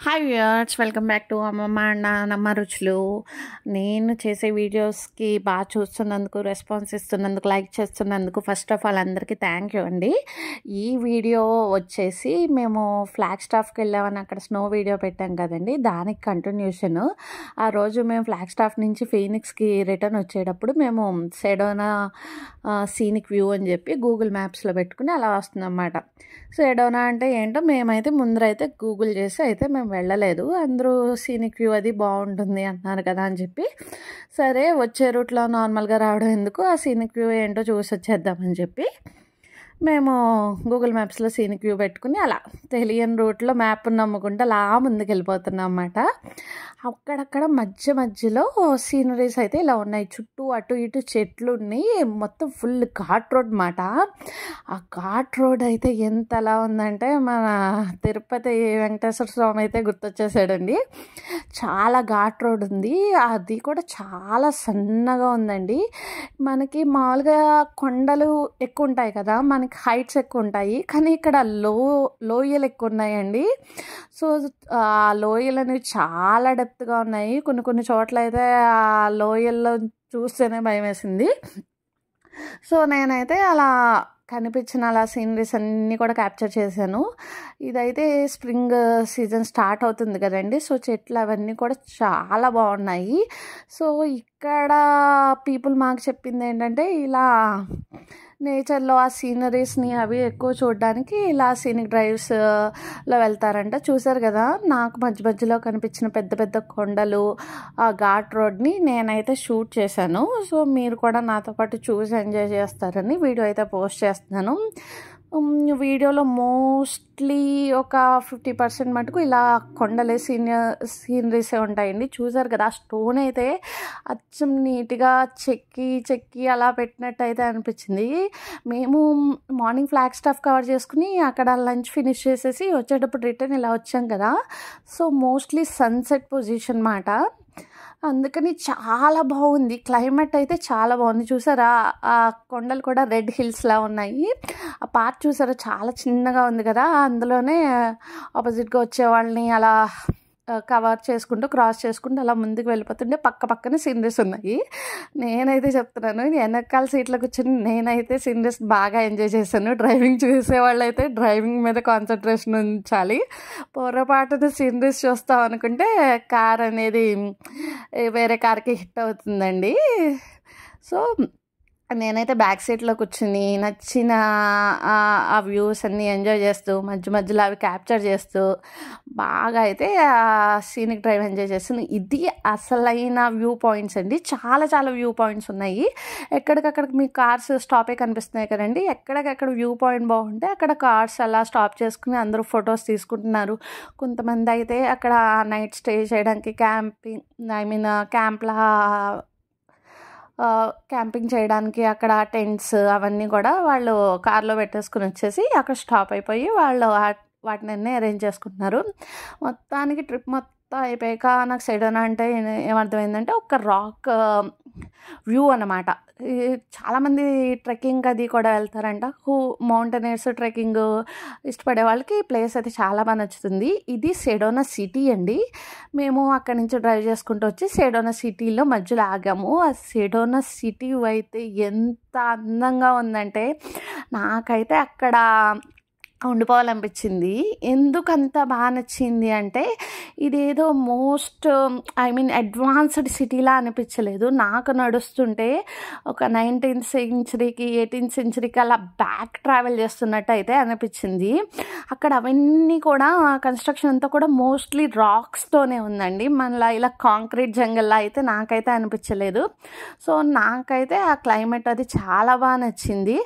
Hi viewers, welcome back to అమ్మమ్మ నానమ్మ రుచులు. నేను చేసే వీడియోస్కి బాగా చూస్తున్నందుకు, రెస్పాన్స్ ఇస్తున్నందుకు, లైక్ చేస్తున్నందుకు ఫస్ట్ ఆఫ్ ఆల్ అందరికీ థ్యాంక్ యూ అండి. ఈ వీడియో వచ్చేసి మేము ఫ్లాగ్ స్టాఫ్కి వెళ్ళామని అక్కడ స్నో వీడియో పెట్టాం కదండి, దానికి కంటిన్యూషన్. ఆ రోజు మేము ఫ్లాగ్ స్టాఫ్ నుంచి ఫీనిక్స్కి రిటర్న్ వచ్చేటప్పుడు మేము సెడోనా సీనిక్ వ్యూ అని చెప్పి గూగుల్ మ్యాప్స్లో పెట్టుకుని అలా వస్తుందన్నమాట. సెడోనా అంటే ఏంటో మేమైతే ముందరైతే గూగుల్ చేసి అయితే మేము వెళ్ళలేదు. అందరూ సీనిక్ వ్యూ అది బాగుంటుంది అంటున్నారు కదా అని చెప్పి, సరే వచ్చే రూట్లో నార్మల్గా రావడం ఎందుకు, ఆ సీనిక్ వ్యూ ఏంటో చూసి వచ్చేద్దామని చెప్పి మేము గూగుల్ మ్యాప్స్లో సీనిక్ వ్యూ పెట్టుకుని అలా తెలియని రూట్లో మ్యాప్ నమ్ముకుంటే అలా ముందుకు వెళ్ళిపోతున్నాం అన్నమాట. అక్కడక్కడ మధ్యలో సీనరీస్ అయితే ఇలా ఉన్నాయి. చుట్టూ అటు ఇటు చెట్లు ఉన్నాయి. మొత్తం ఫుల్ ఘాట్ రోడ్ అన్నమాట. ఆ ఘాట్ రోడ్ అయితే ఎంత అలా ఉందంటే మన తిరుపతి వెంకటేశ్వర స్వామి అయితే గుర్తొచ్చేసాడండి. చాలా ఘాట్ రోడ్ ఉంది. అది కూడా చాలా సన్నగా ఉందండి. మనకి మామూలుగా కొండలు ఎక్కువ ఉంటాయి కదా, మనకి హైట్స్ ఎక్కువ ఉంటాయి, కానీ ఇక్కడ లోయలు ఎక్కువ ఉన్నాయండి. సో ఆ లోయలు అనేవి చాలా డెప్త్గా ఉన్నాయి. కొన్ని చోట్ల అయితే ఆ లోయల్లో చూస్తేనే భయం వేసింది. సో నేనైతే అలా కనిపించిన అలా సీనరీస్ అన్నీ కూడా క్యాప్చర్ చేశాను. ఇదైతే స్ప్రింగ్ సీజన్ స్టార్ట్ అవుతుంది కదండి, సో చెట్లు అవన్నీ కూడా చాలా బాగున్నాయి. సో ఇక్కడ పీపుల్ మాకు చెప్పింది ఏంటంటే, ఇలా నేచర్లో ఆ సీనరీస్ని అవి ఎక్కువ చూడడానికి ఇలా సీనిక్ డ్రైవ్స్లో వెళ్తారంట. చూసారు కదా, నాకు మధ్యలో కనిపించిన పెద్ద కొండలు, ఆ ఘాట్ రోడ్ని నేనైతే షూట్ చేశాను. సో మీరు కూడా నాతో పాటు చూసి ఎంజాయ్ చేస్తారని వీడియో అయితే పోస్ట్ చేస్తున్నాను. వీడియోలో మోస్ట్లీ ఒక 50% మటుకు ఇలా కొండలే సీనరీసే ఉంటాయండి. చూసారు కదా, ఆ స్టోన్ అయితే అచ్చం నీట్గా చెక్కి అలా పెట్టినట్టు అయితే అనిపించింది. మేము మార్నింగ్ ఫ్లాగ్ స్టాఫ్ కవర్ చేసుకుని అక్కడ లంచ్ ఫినిష్ చేసేసి వచ్చేటప్పుడు రిటర్న్ ఇలా వచ్చాం కదా, సో మోస్ట్లీ సన్సెట్ పొజిషన్ మాట. అందుకని చాలా బాగుంది. క్లైమేట్ అయితే చాలా బాగుంది. చూసారా, ఆ కొండలు కూడా రెడ్ హిల్స్లా ఉన్నాయి. ఆ పార్ట్ చూసారా చాలా చిన్నగా ఉంది కదా, అందులోనే ఆపోజిట్గా వచ్చే వాళ్ళని అలా కవర్ చేసుకుంటూ క్రాస్ చేసుకుంటూ అలా ముందుకు వెళ్ళిపోతుంటే పక్కనే సీనరీస్ ఉన్నాయి. నేనైతే చెప్తున్నాను, వెనకాల సీట్లో కూర్చొని నేనైతే సీనరీస్ బాగా ఎంజాయ్ చేశాను. డ్రైవింగ్ చేసేవాళ్ళు అయితే డ్రైవింగ్ మీద కాన్సన్ట్రేషన్ ఉంచాలి. పొరపాటున సీనరీస్ చూస్తాం అనుకుంటే కార్ అనేది వేరే కార్కి హిట్ అవుతుందండి. సో నేనైతే బ్యాక్ సీట్లో కూర్చుని నచ్చిన ఆ వ్యూస్ అన్నీ ఎంజాయ్ చేస్తూ మధ్యలో అవి క్యాప్చర్ చేస్తూ బాగా అయితే సీనిక్ డ్రైవ్ ఎంజాయ్ చేస్తాను. ఇది అసలైన వ్యూ పాయింట్స్ అండి. చాలా వ్యూ పాయింట్స్ ఉన్నాయి. ఎక్కడికక్కడ మీకు కార్స్ స్టాపే కనిపిస్తున్నాయి కదండి. ఎక్కడికక్కడ వ్యూ పాయింట్ బాగుంటే అక్కడ కార్స్ అలా స్టాప్ చేసుకుని అందరూ ఫొటోస్ తీసుకుంటున్నారు. కొంతమంది అయితే అక్కడ నైట్ స్టే చేయడానికి క్యాంపింగ్ చేయడానికి అక్కడ టెంట్స్ అవన్నీ కూడా వాళ్ళు కార్లో పెట్టేసుకుని వచ్చేసి అక్కడ స్టాప్ అయిపోయి వాళ్ళు వాటిని అరేంజ్ చేసుకుంటున్నారు. మొత్తానికి ట్రిప్ మొత్తం అయిపోయాక నాకు సెడోనా అంటే ఏమర్థమైందంటే ఒక రాక్ వ్యూ అన్నమాట. చాలామంది ట్రెక్కింగ్ అది కూడా వెళ్తారంట. మౌంటైనర్స్ ట్రెక్కింగ్ ఇష్టపడే వాళ్ళకి ఈ ప్లేస్ అయితే చాలా బాగా నచ్చుతుంది. ఇది సెడోనా సిటీ అండి. మేము అక్కడి నుంచి డ్రైవ్ చేసుకుంటూ వచ్చి సెడోనా సిటీలో మధ్యలో ఆగాము. ఆ సెడోనా సిటీ అయితే ఎంత అందంగా ఉందంటే నాకైతే అక్కడ ఉండిపోవాలనిపించింది. ఎందుకు అంత బాగా నచ్చింది అంటే, ఇదేదో అడ్వాన్స్డ్ సిటీలా అనిపించలేదు. నాకు నడుస్తుంటే ఒక 19th సెంచరీకి 18th సెంచరీకి అలా బ్యాక్ ట్రావెల్ చేస్తున్నట్టు అయితే అనిపించింది. అక్కడ అవన్నీ కూడా కన్స్ట్రక్షన్ అంతా కూడా మోస్ట్లీ రాక్స్తోనే ఉందండి. మనలా ఇలా కాంక్రీట్ జంగల్లా అయితే నాకైతే అనిపించలేదు. సో నాకైతే ఆ క్లైమేట్ అది చాలా బాగా నచ్చింది.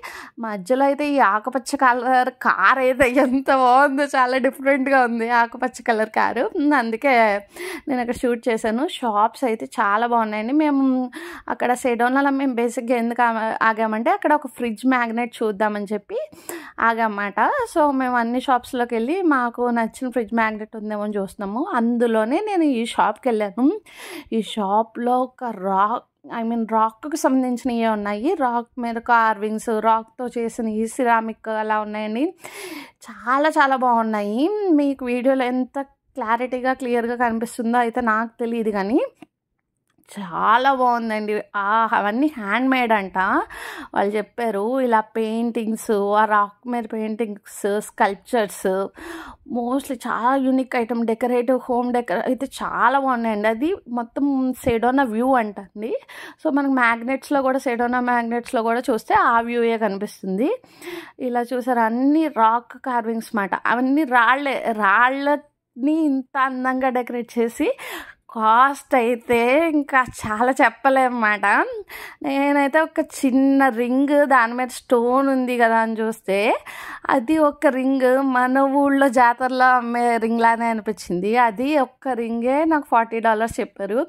మధ్యలో అయితే ఈ ఆకుపచ్చ కలర్ కార్ అయితే ఎంత బాగుందో, చాలా డిఫరెంట్గా ఉంది ఆకుపచ్చ కలర్ కారు. అందుకే నేను అక్కడ షూట్ చేశాను. షాప్స్ అయితే చాలా బాగున్నాయండి. మేము అక్కడ సెడోనాలో మేము బేసిక్గా ఎందుకు ఆగామంటే అక్కడ ఒక ఫ్రిడ్జ్ మ్యాగ్నెట్ చూద్దామని చెప్పి ఆగామన్నమాట. సో మేము అన్ని షాప్స్లోకి వెళ్ళి మాకు నచ్చిన ఫ్రిడ్జ్ మ్యాగ్నెట్ ఉందేమో అని చూస్తున్నాము. అందులోనే నేను ఈ షాప్కి వెళ్ళాను. ఈ షాప్లో ఒక రాక్కి సంబంధించినవి ఉన్నాయి. రాక్ మీద కార్వింగ్స్, రాక్తో చేసిన ఈ సిరామిక్ అలా ఉన్నాయండి. చాలా బాగున్నాయి. మీకు వీడియోలో ఎంత క్లియర్గా కనిపిస్తుందో అయితే నాకు తెలియదు కానీ చాలా బాగుందండి. అవన్నీ హ్యాండ్ మేడ్ అంట. వాళ్ళు చెప్పారు ఇలా పెయింటింగ్స్, ఆ రాక్ మీద పెయింటింగ్స్, స్కల్ప్చర్స్ మోస్ట్లీ చాలా యూనిక్ ఐటమ్. హోమ్ డెకర్ అయితే చాలా బాగున్నాయండి. అది మొత్తం సెడోనా వ్యూ అంటండి. సో మనకు సెడోనా మ్యాగ్నెట్స్లో కూడా చూస్తే ఆ వ్యూయే కనిపిస్తుంది. ఇలా చూసారు, అన్ని రాక్ కార్వింగ్స్ మాట. అవన్నీ రాళ్ళని ఇంత అందంగా డెకరేట్ చేసి కాస్ట్ అయితే ఇంకా చాలా చెప్పలేమన్నమాట. నేనైతే ఒక చిన్న రింగ్, దాని మీద స్టోన్ ఉంది కదా అని చూస్తే అది ఒక రింగ్ మన ఊళ్ళో జాతరలో అమ్మే రింగ్ లానే అనిపించింది. అది ఒక్క రింగే నాకు $40 చెప్పారు.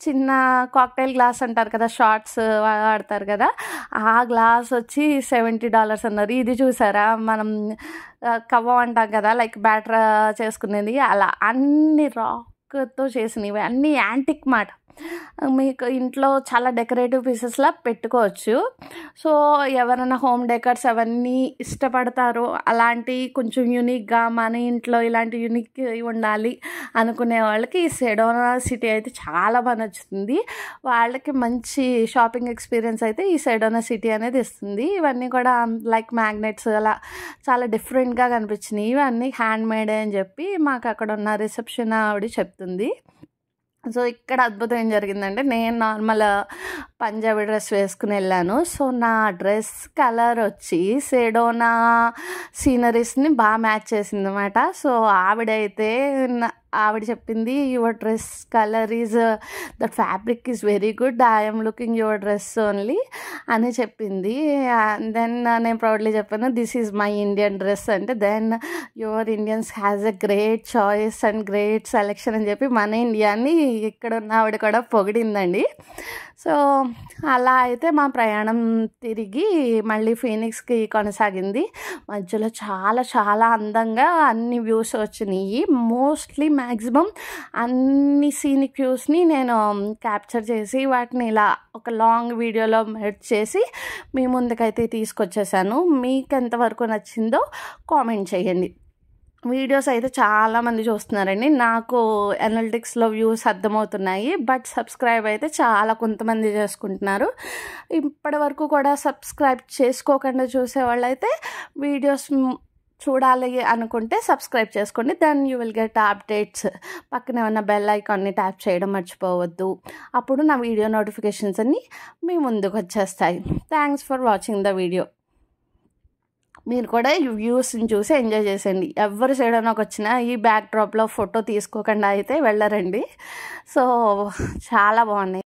చిన్న కాక్టైల్ గ్లాస్ అంటారు కదా, షార్ట్స్ వాడతారు కదా, ఆ గ్లాస్ వచ్చి $70 అన్నారు. ఇది చూసారా, మనం కవ్వం అంటాం కదా, లైక్ బ్యాటర్ చేసుకునేది, అలా అన్ని తో చేసినవి, అన్నీ యాంటిక్ మాట. మీకు ఇంట్లో చాలా డెకరేటివ్ పీసెస్లా పెట్టుకోవచ్చు. సో ఎవరైనా హోమ్ డెకర్స్ అవన్నీ ఇష్టపడతారో, అలాంటి కొంచెం యూనిక్గా మన ఇంట్లో ఇలాంటి యూనిక్ ఉండాలి అనుకునే వాళ్ళకి ఈ సెడోనా సిటీ అయితే చాలా బాగా నచ్చుతుంది. వాళ్ళకి మంచి షాపింగ్ ఎక్స్పీరియన్స్ అయితే ఈ సెడోనా సిటీ అనేది ఇస్తుంది. ఇవన్నీ కూడా లైక్ మ్యాగ్నెట్స్ అలా చాలా డిఫరెంట్గా కనిపించినాయి. ఇవన్నీ హ్యాండ్ మేడ్ అని చెప్పి మాకు అక్కడ ఉన్న రిసెప్షన్ ఆవిడ చెప్తుంది. సో ఇక్కడ అద్భుతం ఏం జరిగిందంటే, నేను నార్మల్ పంజాబీ డ్రెస్ వేసుకుని వెళ్ళాను. సో నా డ్రెస్ కలర్ వచ్చి సెడోనా సీనరీస్ని బాగా మ్యాచ్ చేసింది అనమాట. సో ఆవిడ చెప్పింది, your dress colour is that fabric is very good, I'm looking your dress only అని చెప్పింది. దెన్ నేను ప్రౌడ్లీ చెప్పాను, this is my Indian dress అంటే, then your Indians has a great choice and great selection అని చెప్పి మన ఇండియాని ఇక్కడ ఉన్న ఆవిడ కూడా పొగిడిందండి. సో అలా అయితే మా ప్రయాణం తిరిగి మళ్ళీ ఫీనిక్స్కి కొనసాగింది. మధ్యలో చాలా చాలా అందంగా అన్ని వ్యూస్ వచ్చినాయి. మోస్ట్లీ మ్యాక్సిమం అన్ని సీనిక్ వ్యూస్ని నేను క్యాప్చర్ చేసి వాటిని ఇలా ఒక లాంగ్ వీడియోలో మెర్జ్ చేసి మీ ముందుకైతే తీసుకొచ్చేసాను. మీకు ఎంతవరకు నచ్చిందో కామెంట్ చేయండి. వీడియోస్ అయితే చాలామంది చూస్తున్నారండి, నాకు అనలిటిక్స్లో వ్యూస్ అర్థమవుతున్నాయి. బట్ సబ్స్క్రైబ్ అయితే చాలా కొంతమంది చేసుకుంటున్నారు. ఇప్పటి వరకు కూడా సబ్స్క్రైబ్ చేసుకోకుండా చూసేవాళ్ళు అయితే వీడియోస్ చూడాలి అనుకుంటే సబ్స్క్రైబ్ చేసుకోండి. Then you will get updates. పక్కనే ఉన్న బెల్ ఐకాన్ని ట్యాప్ చేయడం మర్చిపోవద్దు. అప్పుడు నా వీడియో నోటిఫికేషన్స్ అన్నీ మీ ముందుకు వచ్చేస్తాయి. Thanks for watching the video. మీరు కూడా ఈ వ్యూస్ని చూసి ఎంజాయ్ చేసేయండి. ఎవరు సెడోనాకి వచ్చినా ఈ బ్యాక్ డ్రాప్లో ఫోటో తీసుకోకుండా అయితే వెళ్ళరండి. సో చాలా బాగున్నాయి.